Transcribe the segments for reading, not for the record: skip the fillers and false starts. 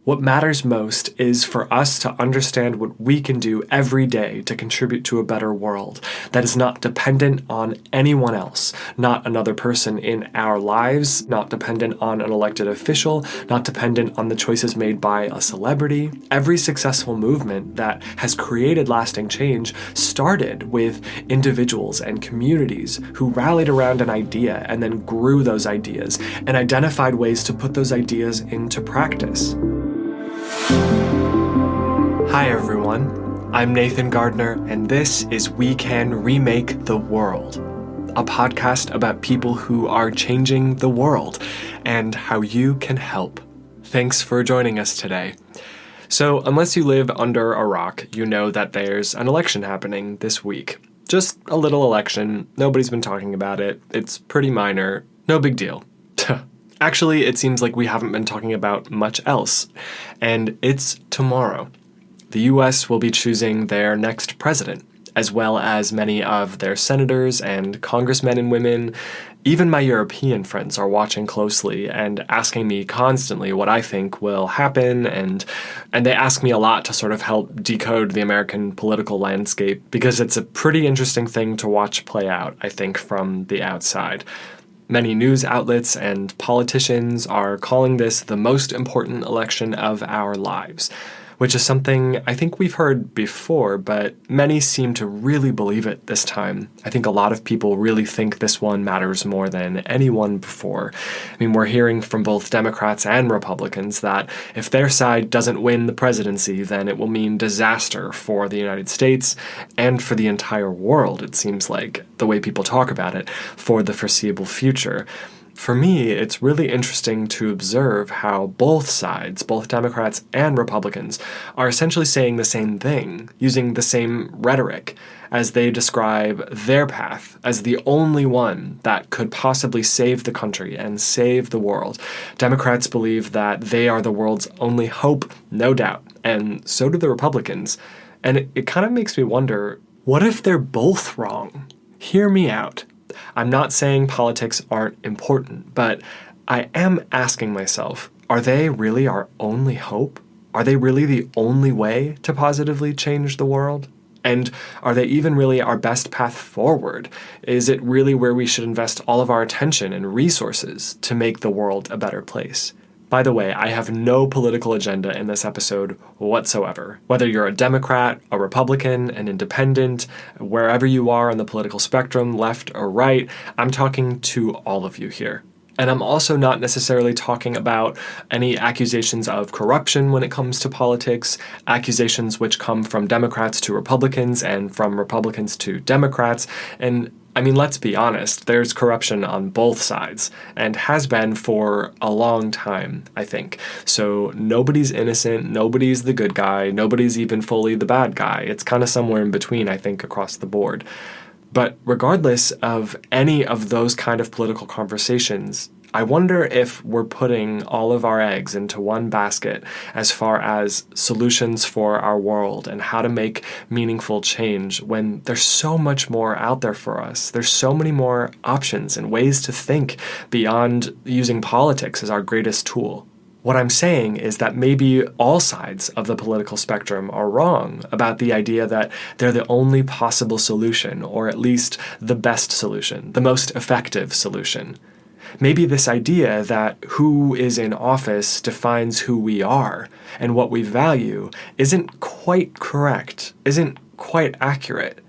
What matters most is for us to understand what we can do every day to contribute to a better world that is not dependent on anyone else, not another person in our lives, not dependent on an elected official, not dependent on the choices made by a celebrity. Every successful movement that has created lasting change started with individuals and communities who rallied around an idea and then grew those ideas and identified ways to put those ideas into practice. Hi everyone, I'm Nathan Gardner, and this is We Can Remake the World, a podcast about people who are changing the world and how you can help. Thanks for joining us today. So, unless you live under a rock, you know that there's an election happening this week. Just a little election, nobody's been talking about it, it's pretty minor, no big deal. Actually, it seems like we haven't been talking about much else, and it's tomorrow. The US will be choosing their next president, as well as many of their senators and congressmen and women. Even my European friends are watching closely and asking me constantly what I think will happen, and they ask me a lot to sort of help decode the American political landscape, because it's a pretty interesting thing to watch play out, I think, from the outside. Many news outlets and politicians are calling this the most important election of our lives, which is something I think we've heard before, but many seem to really believe it this time. I think a lot of people really think this one matters more than any one before. I mean, we're hearing from both Democrats and Republicans that if their side doesn't win the presidency, then it will mean disaster for the United States and for the entire world, it seems like, the way people talk about it, for the foreseeable future. For me, it's really interesting to observe how both sides, both Democrats and Republicans, are essentially saying the same thing, using the same rhetoric, as they describe their path as the only one that could possibly save the country and save the world. Democrats believe that they are the world's only hope, no doubt, and so do the Republicans. And it kind of makes me wonder, what if they're both wrong? Hear me out. I'm not saying politics aren't important, but I am asking myself, are they really our only hope? Are they really the only way to positively change the world? And are they even really our best path forward? Is it really where we should invest all of our attention and resources to make the world a better place? By the way, I have no political agenda in this episode whatsoever. Whether you're a Democrat, a Republican, an independent, wherever you are on the political spectrum, left or right, I'm talking to all of you here. And I'm also not necessarily talking about any accusations of corruption when it comes to politics, accusations which come from Democrats to Republicans and from Republicans to Democrats. And I mean, let's be honest, there's corruption on both sides, and has been for a long time, I think. So nobody's innocent, nobody's the good guy, nobody's even fully the bad guy. It's kind of somewhere in between, I think, across the board. But regardless of any of those kind of political conversations, I wonder if we're putting all of our eggs into one basket as far as solutions for our world and how to make meaningful change, when there's so much more out there for us. There's so many more options and ways to think beyond using politics as our greatest tool. What I'm saying is that maybe all sides of the political spectrum are wrong about the idea that they're the only possible solution, or at least the best solution, the most effective solution. Maybe this idea that who is in office defines who we are and what we value isn't quite correct, isn't quite accurate.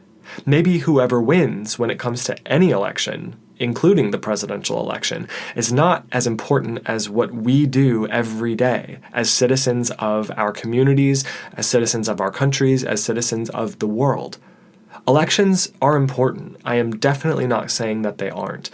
Maybe whoever wins when it comes to any election, including the presidential election, is not as important as what we do every day as citizens of our communities, as citizens of our countries, as citizens of the world. Elections are important. I am definitely not saying that they aren't.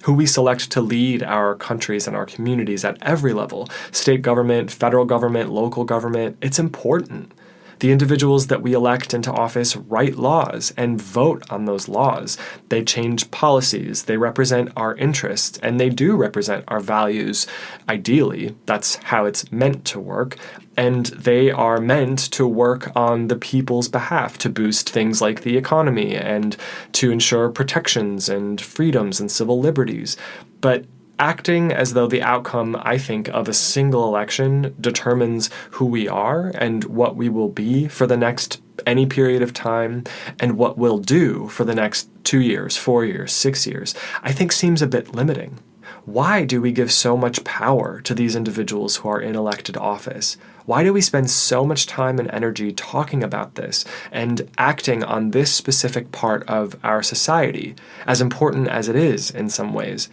Who we select to lead our countries and our communities at every level, state government, federal government, local government, it's important. The individuals that we elect into office write laws and vote on those laws. They change policies, they represent our interests, and they do represent our values. Ideally, that's how it's meant to work. And they are meant to work on the people's behalf to boost things like the economy and to ensure protections and freedoms and civil liberties. But acting as though the outcome, I think, of a single election determines who we are and what we will be for the next any period of time and what we'll do for the next 2 years, 4 years, 6 years, I think seems a bit limiting. Why do we give so much power to these individuals who are in elected office? Why do we spend so much time and energy talking about this and acting on this specific part of our society, as important as it is in some ways?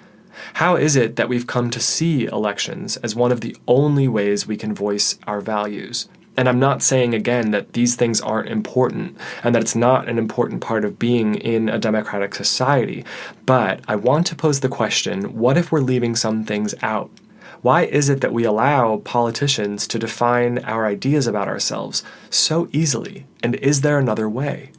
How is it that we've come to see elections as one of the only ways we can voice our values? And I'm not saying, again, that these things aren't important and that it's not an important part of being in a democratic society, but I want to pose the question, what if we're leaving some things out? Why is it that we allow politicians to define our ideas about ourselves so easily? And is there another way?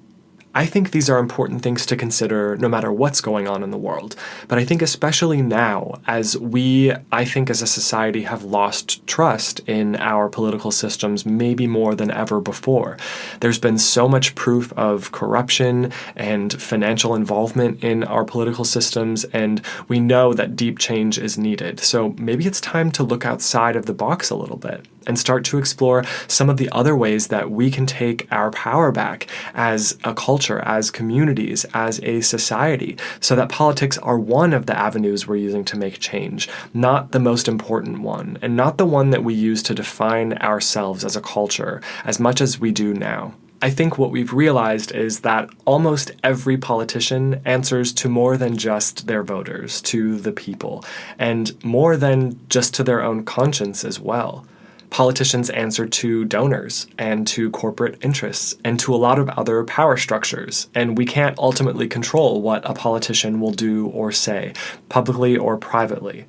I think these are important things to consider no matter what's going on in the world. But I think especially now, as we, I think as a society, have lost trust in our political systems maybe more than ever before. There's been so much proof of corruption and financial involvement in our political systems, and we know that deep change is needed. So maybe it's time to look outside of the box a little bit and start to explore some of the other ways that we can take our power back as a culture, as communities, as a society, so that politics are one of the avenues we're using to make change, not the most important one, and not the one that we use to define ourselves as a culture as much as we do now. I think what we've realized is that almost every politician answers to more than just their voters, to the people, and more than just to their own conscience as well. Politicians answer to donors and to corporate interests and to a lot of other power structures, and we can't ultimately control what a politician will do or say, publicly or privately.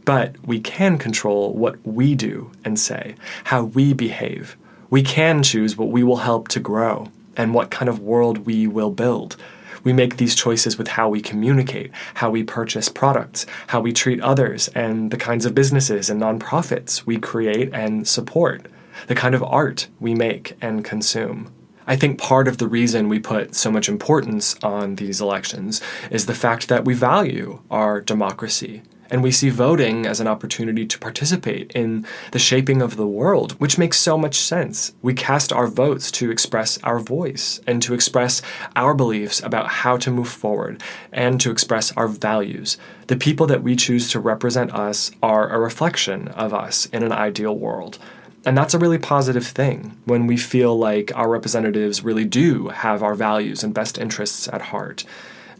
But we can control what we do and say, how we behave. We can choose what we will help to grow and what kind of world we will build. We make these choices with how we communicate, how we purchase products, how we treat others, and the kinds of businesses and nonprofits we create and support, the kind of art we make and consume. I think part of the reason we put so much importance on these elections is the fact that we value our democracy. And we see voting as an opportunity to participate in the shaping of the world, which makes so much sense. We cast our votes to express our voice and to express our beliefs about how to move forward and to express our values. The people that we choose to represent us are a reflection of us in an ideal world. And that's a really positive thing when we feel like our representatives really do have our values and best interests at heart.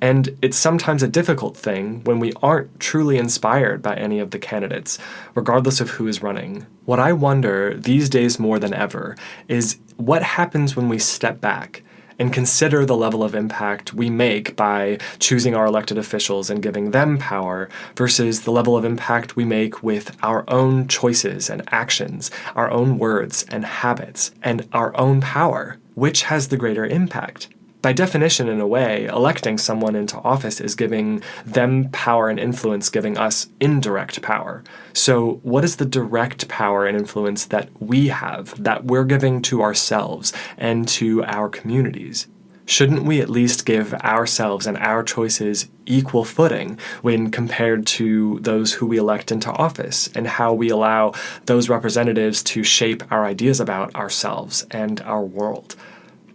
And it's sometimes a difficult thing when we aren't truly inspired by any of the candidates, regardless of who is running. What I wonder these days more than ever is what happens when we step back and consider the level of impact we make by choosing our elected officials and giving them power versus the level of impact we make with our own choices and actions, our own words and habits, and our own power. Which has the greater impact? By definition, in a way, electing someone into office is giving them power and influence, giving us indirect power. So what is the direct power and influence that we have, that we're giving to ourselves and to our communities? Shouldn't we at least give ourselves and our choices equal footing when compared to those who we elect into office and how we allow those representatives to shape our ideas about ourselves and our world?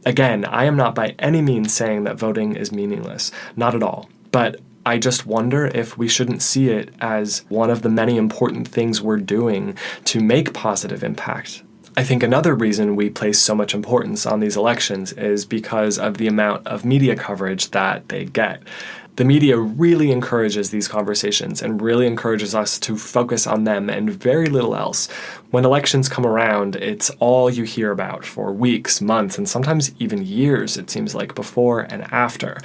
Again, I am not by any means saying that voting is meaningless, not at all, but I just wonder if we shouldn't see it as one of the many important things we're doing to make positive impact. I think another reason we place so much importance on these elections is because of the amount of media coverage that they get. The media really encourages these conversations and really encourages us to focus on them and very little else. When elections come around, it's all you hear about for weeks, months, and sometimes even years, it seems like, before and after.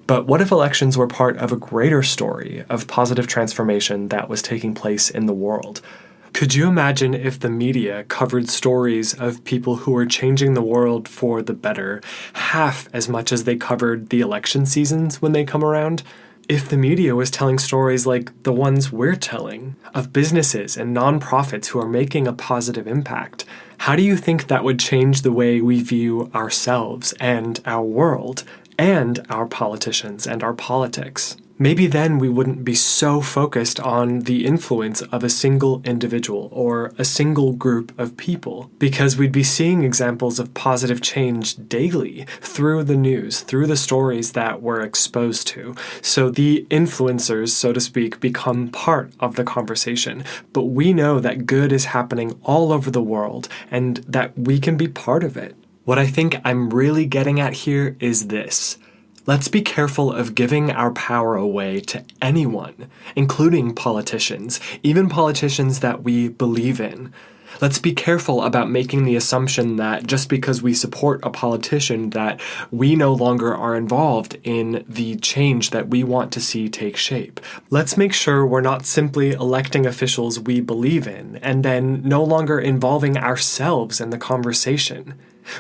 But what if elections were part of a greater story of positive transformation that was taking place in the world? Could you imagine if the media covered stories of people who were changing the world for the better half as much as they covered the election seasons when they come around? If the media was telling stories like the ones we're telling, of businesses and nonprofits who are making a positive impact, how do you think that would change the way we view ourselves and our world, and our politicians and our politics? Maybe then we wouldn't be so focused on the influence of a single individual or a single group of people, because we'd be seeing examples of positive change daily through the news, through the stories that we're exposed to. So the influencers, so to speak, become part of the conversation. But we know that good is happening all over the world and that we can be part of it. What I think I'm really getting at here is this. Let's be careful of giving our power away to anyone, including politicians, even politicians that we believe in. Let's be careful about making the assumption that just because we support a politician that we no longer are involved in the change that we want to see take shape. Let's make sure we're not simply electing officials we believe in and then no longer involving ourselves in the conversation.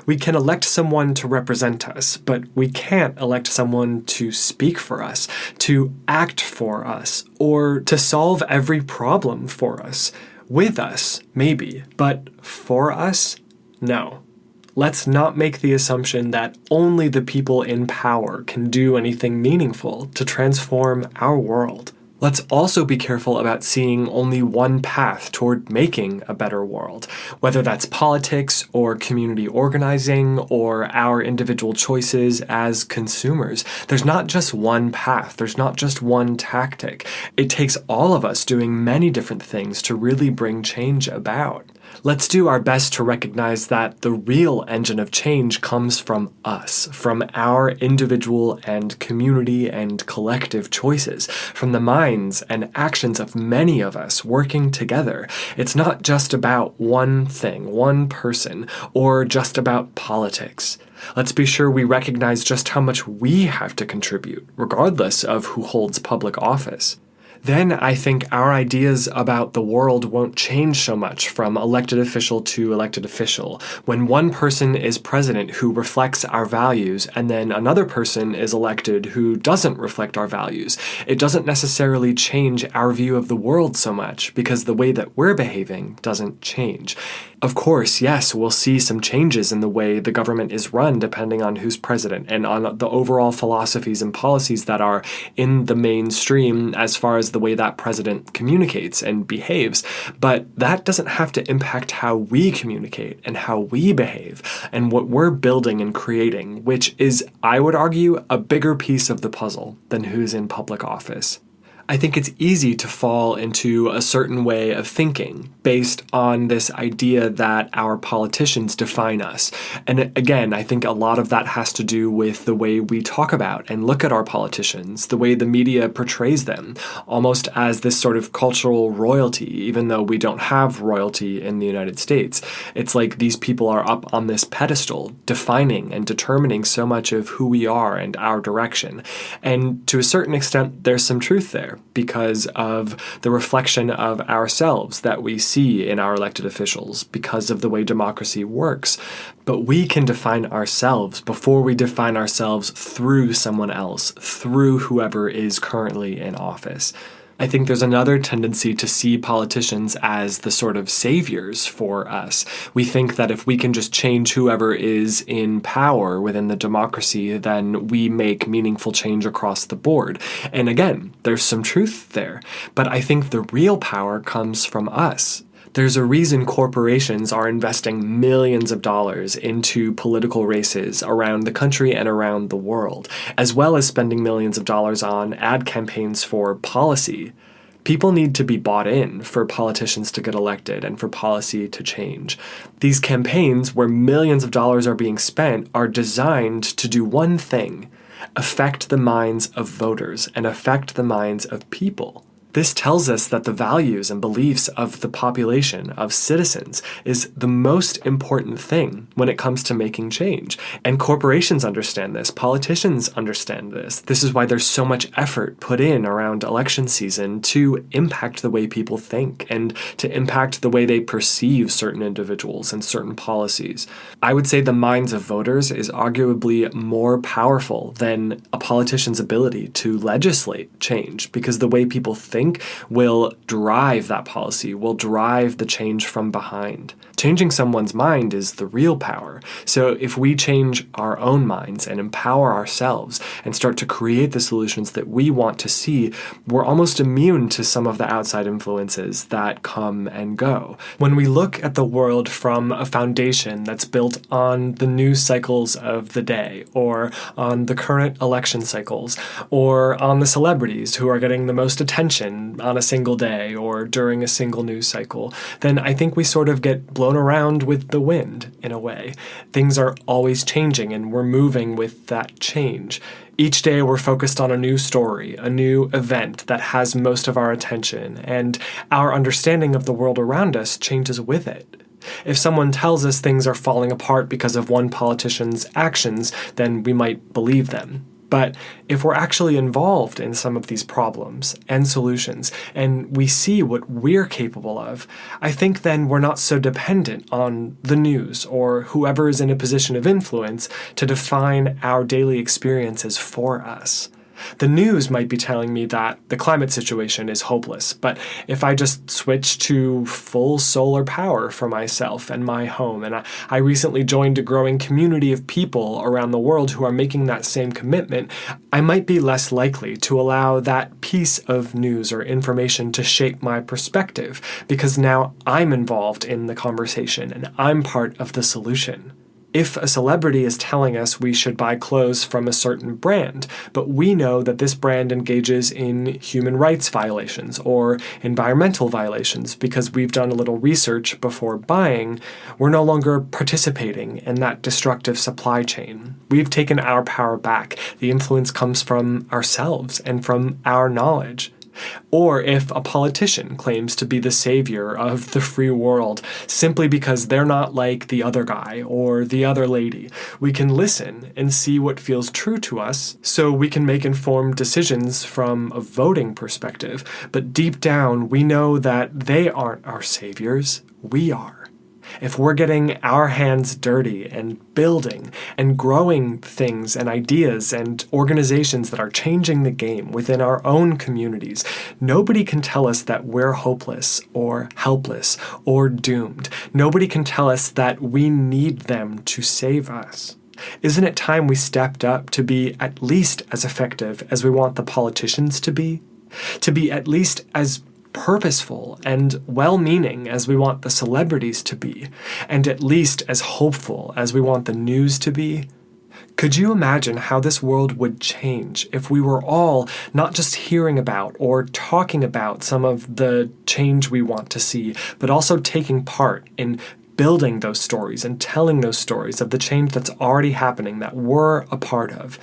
We can elect someone to represent us, but we can't elect someone to speak for us, to act for us, or to solve every problem for us. With us, maybe, but for us, no. Let's not make the assumption that only the people in power can do anything meaningful to transform our world. Let's also be careful about seeing only one path toward making a better world, whether that's politics or community organizing or our individual choices as consumers. There's not just one path, there's not just one tactic. It takes all of us doing many different things to really bring change about. Let's do our best to recognize that the real engine of change comes from us, from our individual and community and collective choices, from the minds and actions of many of us working together. It's not just about one thing, one person, or just about politics. Let's be sure we recognize just how much we have to contribute, regardless of who holds public office. Then I think our ideas about the world won't change so much from elected official to elected official. When one person is president who reflects our values and then another person is elected who doesn't reflect our values, it doesn't necessarily change our view of the world so much because the way that we're behaving doesn't change. Of course, yes, we'll see some changes in the way the government is run depending on who's president and on the overall philosophies and policies that are in the mainstream as far as the way that president communicates and behaves. But that doesn't have to impact how we communicate and how we behave and what we're building and creating, which is, I would argue, a bigger piece of the puzzle than who's in public office. I think it's easy to fall into a certain way of thinking based on this idea that our politicians define us. And again, I think a lot of that has to do with the way we talk about and look at our politicians, the way the media portrays them, almost as this sort of cultural royalty, even though we don't have royalty in the United States. It's like these people are up on this pedestal, defining and determining so much of who we are and our direction. And to a certain extent, there's some truth there, because of the reflection of ourselves that we see in our elected officials, because of the way democracy works. But we can define ourselves before we define ourselves through someone else, through whoever is currently in office. I think there's another tendency to see politicians as the sort of saviors for us. We think that if we can just change whoever is in power within the democracy, then we make meaningful change across the board. And again, there's some truth there. But I think the real power comes from us. There's a reason corporations are investing millions of dollars into political races around the country and around the world, as well as spending millions of dollars on ad campaigns for policy. People need to be bought in for politicians to get elected and for policy to change. These campaigns, where millions of dollars are being spent, are designed to do one thing: affect the minds of voters and affect the minds of people. This tells us that the values and beliefs of the population, of citizens, is the most important thing when it comes to making change. And corporations understand this. Politicians understand this. This is why there's so much effort put in around election season to impact the way people think and to impact the way they perceive certain individuals and certain policies. I would say the minds of voters is arguably more powerful than a politician's ability to legislate change, because the way people think think will drive that policy, will drive the change from behind. Changing someone's mind is the real power. So if we change our own minds and empower ourselves and start to create the solutions that we want to see, we're almost immune to some of the outside influences that come and go. When we look at the world from a foundation that's built on the news cycles of the day, or on the current election cycles, or on the celebrities who are getting the most attention on a single day or during a single news cycle, then I think we sort of get blown around with the wind in a way. Things are always changing and we're moving with that change. Each day we're focused on a new story, a new event that has most of our attention, and our understanding of the world around us changes with it. If someone tells us things are falling apart because of one politician's actions, then we might believe them. But if we're actually involved in some of these problems and solutions, and we see what we're capable of, I think then we're not so dependent on the news or whoever is in a position of influence to define our daily experiences for us. The news might be telling me that the climate situation is hopeless, but if I just switch to full solar power for myself and my home, and I recently joined a growing community of people around the world who are making that same commitment, I might be less likely to allow that piece of news or information to shape my perspective, because now I'm involved in the conversation and I'm part of the solution. If a celebrity is telling us we should buy clothes from a certain brand, but we know that this brand engages in human rights violations or environmental violations because we've done a little research before buying, we're no longer participating in that destructive supply chain. We've taken our power back. The influence comes from ourselves and from our knowledge. Or if a politician claims to be the savior of the free world simply because they're not like the other guy or the other lady, we can listen and see what feels true to us so we can make informed decisions from a voting perspective. But deep down, we know that they aren't our saviors, we are. If we're getting our hands dirty and building and growing things and ideas and organizations that are changing the game within our own communities, nobody can tell us that we're hopeless or helpless or doomed. Nobody can tell us that we need them to save us. Isn't it time we stepped up to be at least as effective as we want the politicians to be? To be at least as purposeful and well-meaning as we want the celebrities to be, and at least as hopeful as we want the news to be? Could you imagine how this world would change if we were all not just hearing about or talking about some of the change we want to see, but also taking part in building those stories and telling those stories of the change that's already happening that we're a part of?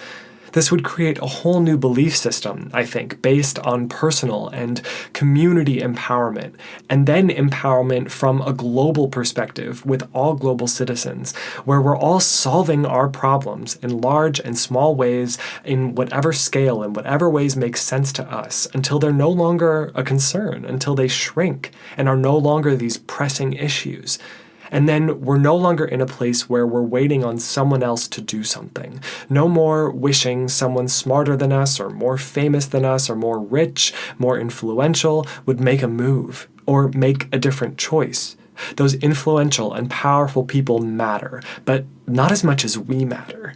This would create a whole new belief system, I think, based on personal and community empowerment, and then empowerment from a global perspective with all global citizens, where we're all solving our problems in large and small ways, in whatever scale, in whatever ways make sense to us, until they're no longer a concern, until they shrink and are no longer these pressing issues. And then we're no longer in a place where we're waiting on someone else to do something. No more wishing someone smarter than us or more famous than us or more rich, more influential would make a move or make a different choice. Those influential and powerful people matter, but not as much as we matter.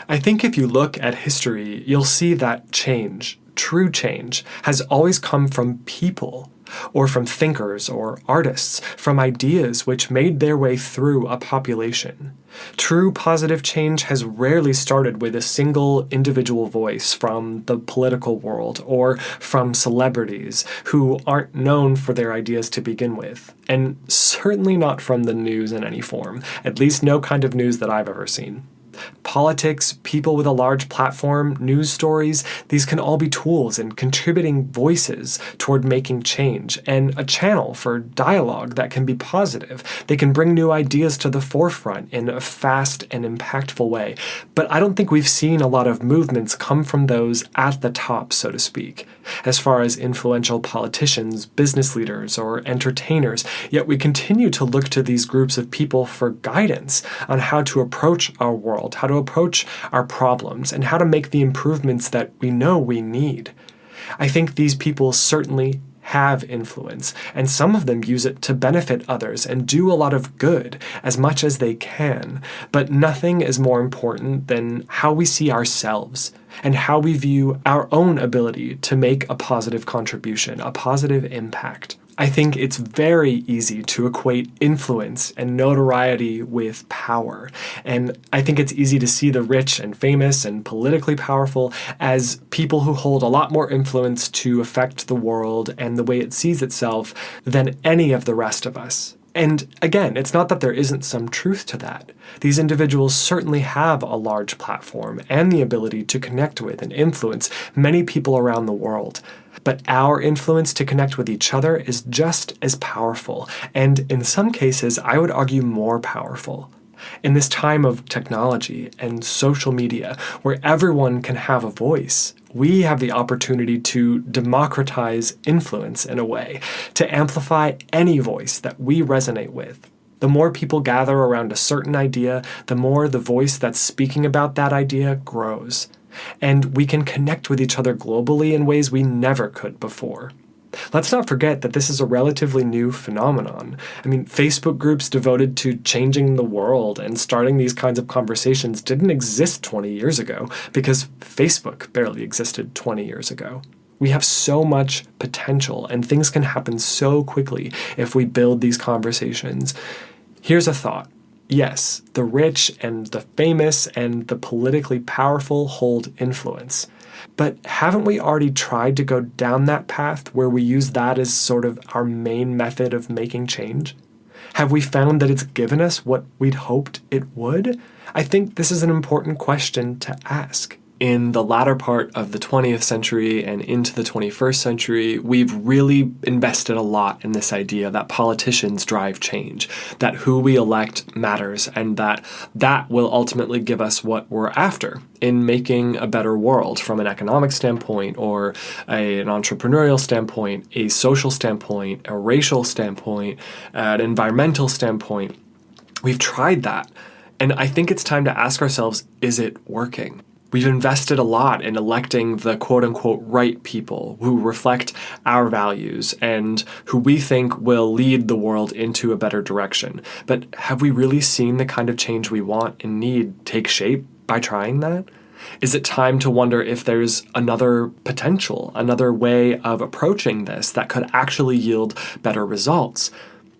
I think if you look at history, you'll see that change, true change, has always come from people, or from thinkers or artists, from ideas which made their way through a population. True positive change has rarely started with a single individual voice from the political world or from celebrities who aren't known for their ideas to begin with, and certainly not from the news in any form, at least no kind of news that I've ever seen. Politics, people with a large platform, news stories, these can all be tools and contributing voices toward making change and a channel for dialogue that can be positive. They can bring new ideas to the forefront in a fast and impactful way. But I don't think we've seen a lot of movements come from those at the top, so to speak, as far as influential politicians, business leaders, or entertainers. Yet we continue to look to these groups of people for guidance on how to approach our world, how to approach our problems, and how to make the improvements that we know we need. I think these people certainly have influence, and some of them use it to benefit others and do a lot of good as much as they can. But nothing is more important than how we see ourselves and how we view our own ability to make a positive contribution, a positive impact. I think it's very easy to equate influence and notoriety with power. And I think it's easy to see the rich and famous and politically powerful as people who hold a lot more influence to affect the world and the way it sees itself than any of the rest of us. And again, it's not that there isn't some truth to that. These individuals certainly have a large platform and the ability to connect with and influence many people around the world. But our influence to connect with each other is just as powerful, and in some cases, I would argue more powerful. In this time of technology and social media, where everyone can have a voice, we have the opportunity to democratize influence in a way, to amplify any voice that we resonate with. The more people gather around a certain idea, the more the voice that's speaking about that idea grows. And we can connect with each other globally in ways we never could before. Let's not forget that this is a relatively new phenomenon. I mean, Facebook groups devoted to changing the world and starting these kinds of conversations didn't exist 20 years ago because Facebook barely existed 20 years ago. We have so much potential, and things can happen so quickly if we build these conversations. Here's a thought. Yes, the rich and the famous and the politically powerful hold influence. But haven't we already tried to go down that path where we use that as sort of our main method of making change? Have we found that it's given us what we'd hoped it would? I think this is an important question to ask. In the latter part of the 20th century and into the 21st century, we've really invested a lot in this idea that politicians drive change, that who we elect matters, and that will ultimately give us what we're after in making a better world from an economic standpoint or an entrepreneurial standpoint, a social standpoint, a racial standpoint, an environmental standpoint. We've tried that, and I think it's time to ask ourselves, is it working? We've invested a lot in electing the quote-unquote right people who reflect our values and who we think will lead the world into a better direction. But have we really seen the kind of change we want and need take shape by trying that? Is it time to wonder if there's another potential, another way of approaching this that could actually yield better results?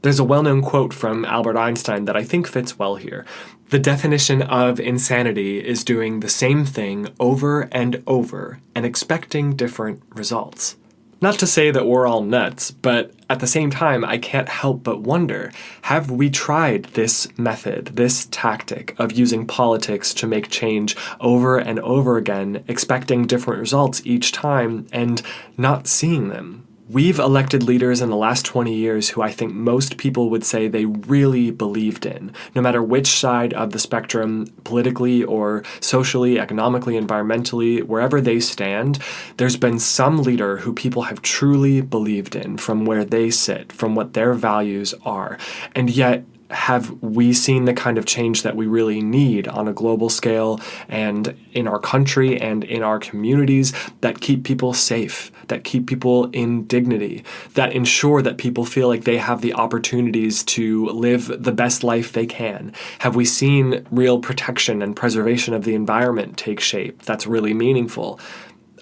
There's a well-known quote from Albert Einstein that I think fits well here. The definition of insanity is doing the same thing over and over and expecting different results. Not to say that we're all nuts, but at the same time, I can't help but wonder, have we tried this method, this tactic of using politics to make change over and over again, expecting different results each time and not seeing them? We've elected leaders in the last 20 years who I think most people would say they really believed in, no matter which side of the spectrum, politically or socially, economically, environmentally, wherever they stand, there's been some leader who people have truly believed in from where they sit, from what their values are. And yet, have we seen the kind of change that we really need on a global scale and in our country and in our communities that keep people safe, that keep people in dignity, that ensure that people feel like they have the opportunities to live the best life they can? Have we seen real protection and preservation of the environment take shape that's really meaningful?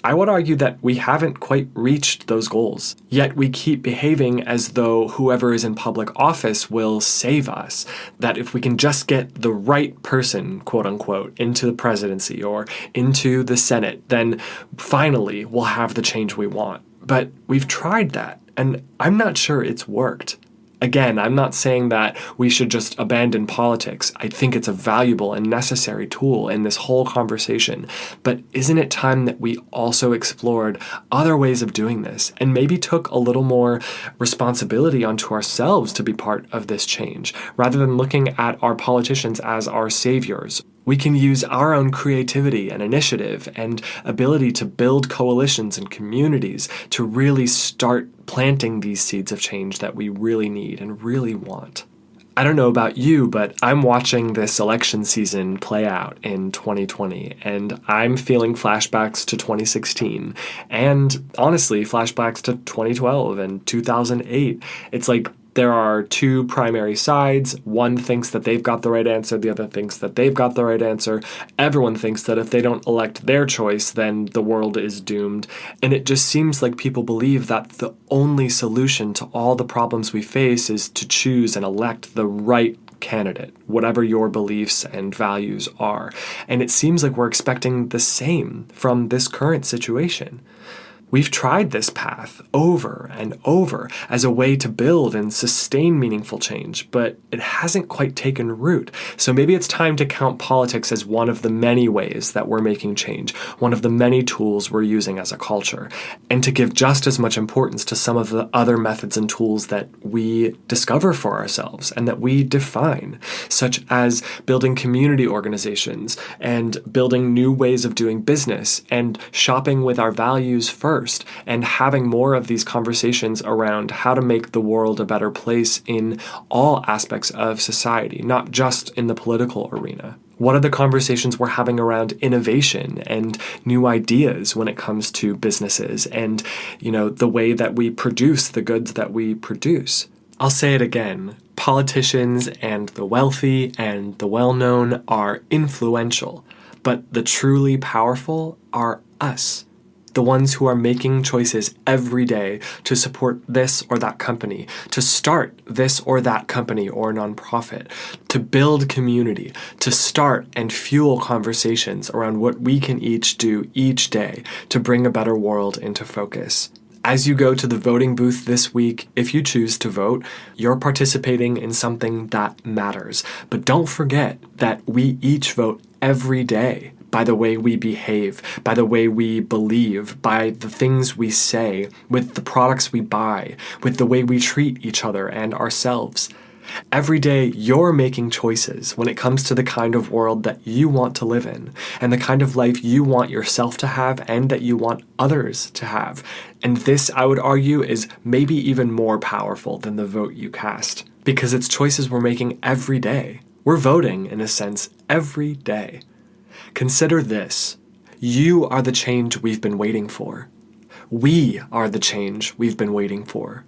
I would argue that we haven't quite reached those goals, yet we keep behaving as though whoever is in public office will save us, that if we can just get the right person, quote unquote, into the presidency or into the Senate, then finally we'll have the change we want. But we've tried that, and I'm not sure it's worked. Again, I'm not saying that we should just abandon politics. I think it's a valuable and necessary tool in this whole conversation. But isn't it time that we also explored other ways of doing this and maybe took a little more responsibility onto ourselves to be part of this change, rather than looking at our politicians as our saviors? We can use our own creativity and initiative and ability to build coalitions and communities to really start planting these seeds of change that we really need and really want. I don't know about you, but I'm watching this election season play out in 2020, and I'm feeling flashbacks to 2016, and honestly, flashbacks to 2012 and 2008. It's like there are two primary sides. One thinks that they've got the right answer, the other thinks that they've got the right answer. Everyone thinks that if they don't elect their choice, then the world is doomed. And it just seems like people believe that the only solution to all the problems we face is to choose and elect the right candidate, whatever your beliefs and values are. And it seems like we're expecting the same from this current situation. We've tried this path over and over as a way to build and sustain meaningful change, but it hasn't quite taken root. So maybe it's time to count politics as one of the many ways that we're making change, one of the many tools we're using as a culture, and to give just as much importance to some of the other methods and tools that we discover for ourselves and that we define, such as building community organizations and building new ways of doing business and shopping with our values first, and having more of these conversations around how to make the world a better place in all aspects of society, not just in the political arena. What are the conversations we're having around innovation and new ideas when it comes to businesses and, the way that we produce the goods that we produce? I'll say it again. Politicians and the wealthy and the well-known are influential, but the truly powerful are us. The ones who are making choices every day to support this or that company, to start this or that company or nonprofit, to build community, to start and fuel conversations around what we can each do each day to bring a better world into focus. As you go to the voting booth this week, if you choose to vote, you're participating in something that matters. But don't forget that we each vote every day. By the way we behave, by the way we believe, by the things we say, with the products we buy, with the way we treat each other and ourselves. Every day you're making choices when it comes to the kind of world that you want to live in and the kind of life you want yourself to have and that you want others to have. And this, I would argue, is maybe even more powerful than the vote you cast because it's choices we're making every day. We're voting, in a sense, every day. Consider this. You are the change we've been waiting for. We are the change we've been waiting for.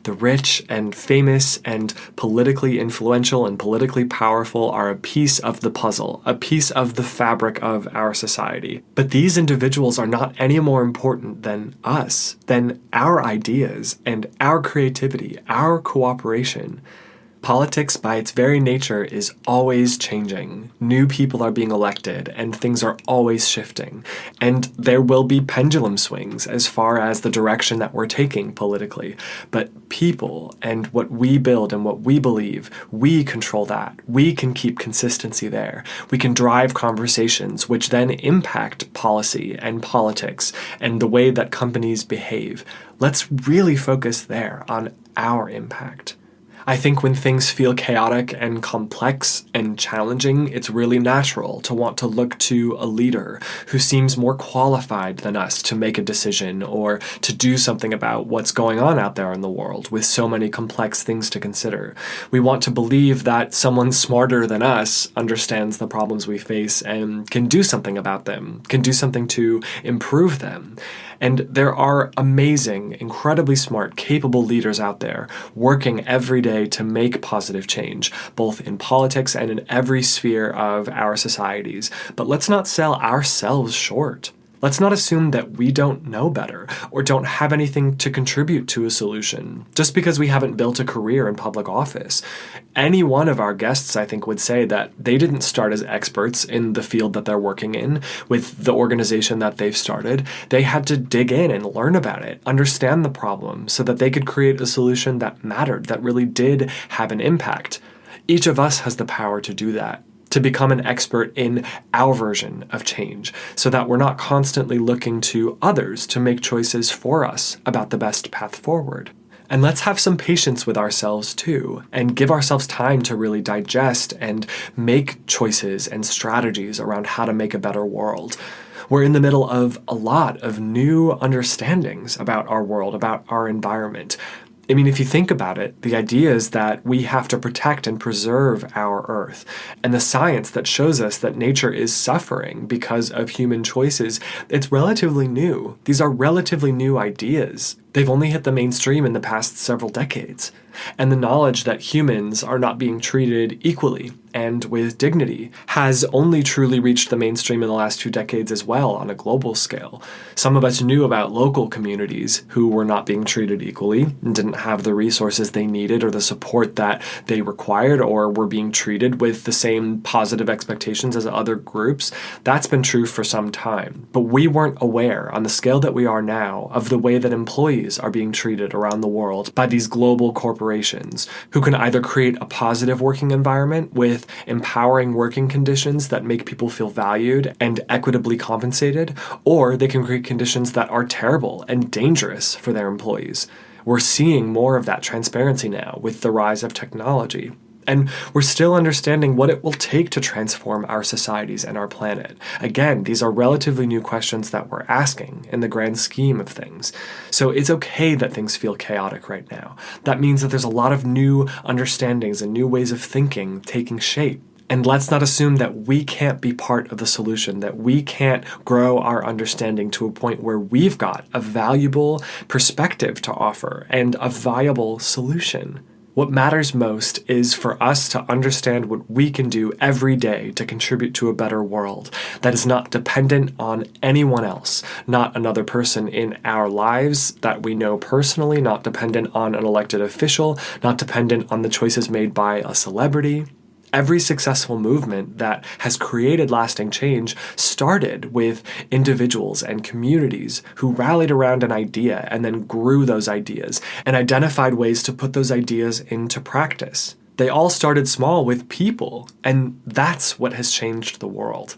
The rich and famous and politically influential and politically powerful are a piece of the puzzle, a piece of the fabric of our society. But these individuals are not any more important than us, than our ideas and our creativity, our cooperation. Politics, by its very nature, is always changing. New people are being elected, and things are always shifting. And there will be pendulum swings as far as the direction that we're taking politically. But people and what we build and what we believe, we control that. We can keep consistency there. We can drive conversations, which then impact policy and politics and the way that companies behave. Let's really focus there on our impact. I think when things feel chaotic and complex and challenging, it's really natural to want to look to a leader who seems more qualified than us to make a decision or to do something about what's going on out there in the world with so many complex things to consider. We want to believe that someone smarter than us understands the problems we face and can do something about them, can do something to improve them. And there are amazing, incredibly smart, capable leaders out there working every day to make positive change, both in politics and in every sphere of our societies. But let's not sell ourselves short. Let's not assume that we don't know better or don't have anything to contribute to a solution just because we haven't built a career in public office. Any one of our guests, I think, would say that they didn't start as experts in the field that they're working in with the organization that they've started. They had to dig in and learn about it, understand the problem so that they could create a solution that mattered, that really did have an impact. Each of us has the power to do that, to become an expert in our version of change, so that we're not constantly looking to others to make choices for us about the best path forward. And let's have some patience with ourselves too, and give ourselves time to really digest and make choices and strategies around how to make a better world. We're in the middle of a lot of new understandings about our world, about our environment. I mean, if you think about it, the idea is that we have to protect and preserve our Earth. And the science that shows us that nature is suffering because of human choices, it's relatively new. These are relatively new ideas. They've only hit the mainstream in the past several decades. And the knowledge that humans are not being treated equally and with dignity has only truly reached the mainstream in the last 2 decades as well on a global scale. Some of us knew about local communities who were not being treated equally and didn't have the resources they needed or the support that they required, or were being treated with the same positive expectations as other groups. That's been true for some time. But we weren't aware on the scale that we are now of the way that employees are being treated around the world by these global corporations who can either create a positive working environment with empowering working conditions that make people feel valued and equitably compensated, or they can create conditions that are terrible and dangerous for their employees. We're seeing more of that transparency now with the rise of technology. And we're still understanding what it will take to transform our societies and our planet. Again, these are relatively new questions that we're asking in the grand scheme of things. So it's okay that things feel chaotic right now. That means that there's a lot of new understandings and new ways of thinking taking shape. And let's not assume that we can't be part of the solution, that we can't grow our understanding to a point where we've got a valuable perspective to offer and a viable solution. What matters most is for us to understand what we can do every day to contribute to a better world that is not dependent on anyone else, not another person in our lives that we know personally, not dependent on an elected official, not dependent on the choices made by a celebrity. Every successful movement that has created lasting change started with individuals and communities who rallied around an idea and then grew those ideas and identified ways to put those ideas into practice. They all started small with people, and that's what has changed the world.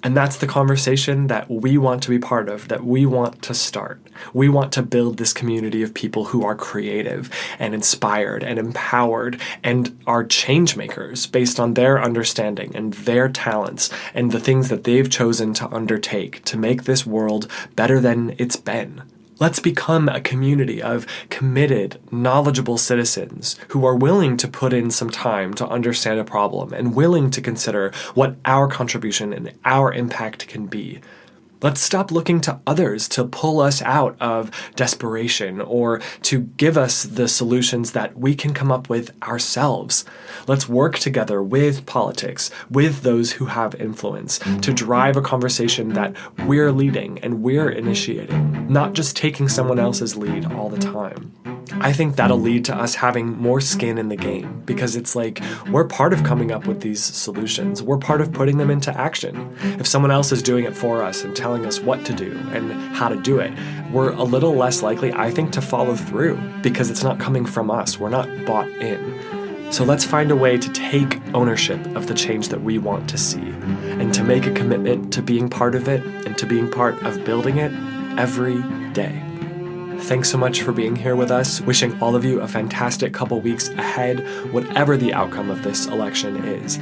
And that's the conversation that we want to be part of, that we want to start. We want to build this community of people who are creative and inspired and empowered and are change makers based on their understanding and their talents and the things that they've chosen to undertake to make this world better than it's been. Let's become a community of committed, knowledgeable citizens who are willing to put in some time to understand a problem and willing to consider what our contribution and our impact can be. Let's stop looking to others to pull us out of desperation or to give us the solutions that we can come up with ourselves. Let's work together with politics, with those who have influence, to drive a conversation that we're leading and we're initiating, not just taking someone else's lead all the time. I think that'll lead to us having more skin in the game, because it's like we're part of coming up with these solutions. We're part of putting them into action. If someone else is doing it for us and telling us what to do and how to do it, we're a little less likely, I think, to follow through because it's not coming from us. We're not bought in. So let's find a way to take ownership of the change that we want to see and to make a commitment to being part of it and to being part of building it every day. Thanks so much for being here with us. Wishing all of you a fantastic couple weeks ahead, whatever the outcome of this election is.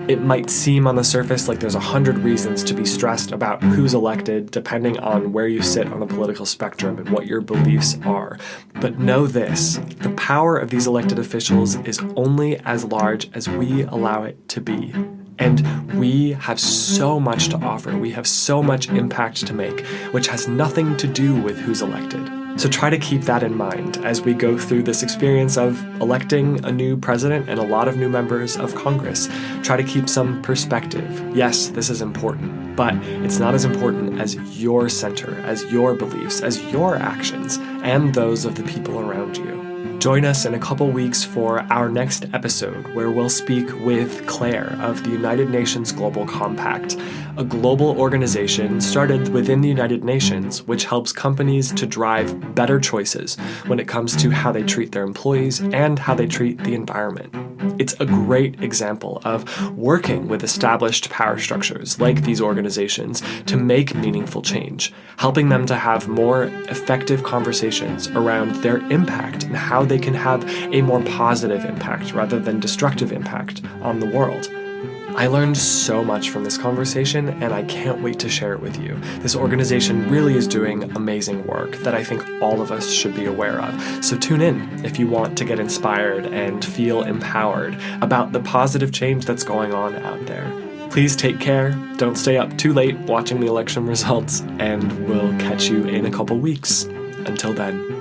It might seem on the surface like there's 100 reasons to be stressed about who's elected, depending on where you sit on the political spectrum and what your beliefs are. But know this, the power of these elected officials is only as large as we allow it to be. And we have so much to offer. We have so much impact to make, which has nothing to do with who's elected. So try to keep that in mind as we go through this experience of electing a new president and a lot of new members of Congress. Try to keep some perspective. Yes, this is important, but it's not as important as your center, as your beliefs, as your actions, and those of the people around you. Join us in a couple weeks for our next episode, where we'll speak with Claire of the United Nations Global Compact, a global organization started within the United Nations which helps companies to drive better choices when it comes to how they treat their employees and how they treat the environment. It's a great example of working with established power structures like these organizations to make meaningful change, helping them to have more effective conversations around their impact and how they can have a more positive impact rather than destructive impact on the world. I learned so much from this conversation, and I can't wait to share it with you. This organization really is doing amazing work that I think all of us should be aware of. So tune in if you want to get inspired and feel empowered about the positive change that's going on out there. Please take care, don't stay up too late watching the election results, and we'll catch you in a couple weeks. Until then.